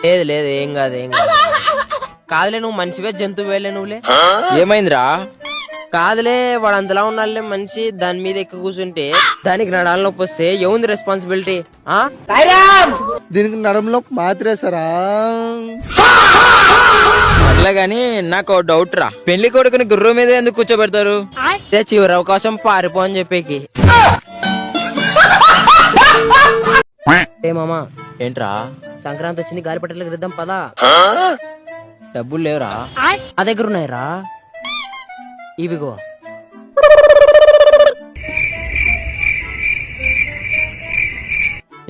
లేదు లేదు, ఏం కాదు ఏం కాదు. కాదులే, నువ్వు మనిషివే జంతువులే నువ్వులే. ఏమైందిరా? కాదులే, వాడు అంతలా ఉండాలే మనిషి, దాని మీద ఎక్కి కూర్చుంటే దానికి నడాల నొప్పి వస్తే ఏముంది రెస్పాన్సిబిలిటీ? దీనికి నడంలో మాత్రేసారా? అట్లాగాని నాకు డౌట్ రా, పెళ్లి కొడుకుని గుర్రం మీద ఎందుకు కూర్చోబెడతారు? చివరి అవకాశం పారిపో అని చెప్పేకి. ఏ మామా, ఏంట్రా? సంక్రాంతి వచ్చింది, గాలిపట్టలకు రిద్దాం పదా. డబ్బులు లేవురా? ఆ దగ్గర ఉన్నాయిరా, ఇవిగో.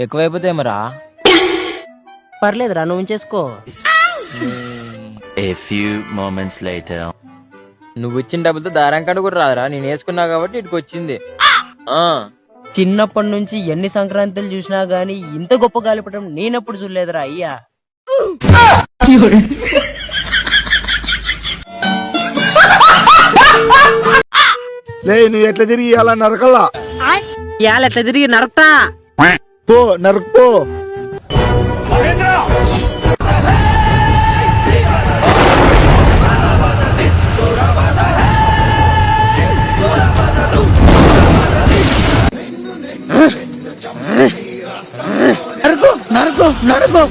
ఎక్కువైపోతే ఏమరా? పర్లేదురా, నువ్వు చేసుకో. A few moments later. నువ్వు ఇచ్చిన డబ్బులతో దారం కాడ కూడా రాదురా, నేను వేసుకున్నా కాబట్టి ఇటుకు వచ్చింది. చిన్నప్పటి నుంచి ఎన్ని సంక్రాంతులు చూసినా గానీ ఇంత గొప్ప గాలిపటం నేనప్పుడు చూడలేదురా అయ్యా. లే, నువ్వు ఎట్లా తిరిగి అలా నరకల్లా? ఇవాళ ఎట్లా తిరిగి నరకతా? పో నరకపో. నరకు నరకు నరకు.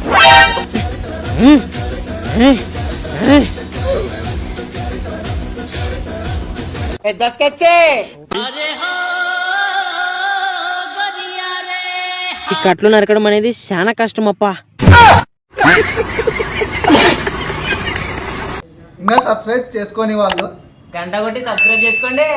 ఈ కట్లు నరకడం అనేది చాలా కష్టం అప్పా. ఇంకా సబ్స్క్రైబ్ చేసుకొని వాళ్ళు గంట కొట్టి సబ్స్క్రైబ్ చేసుకోండి.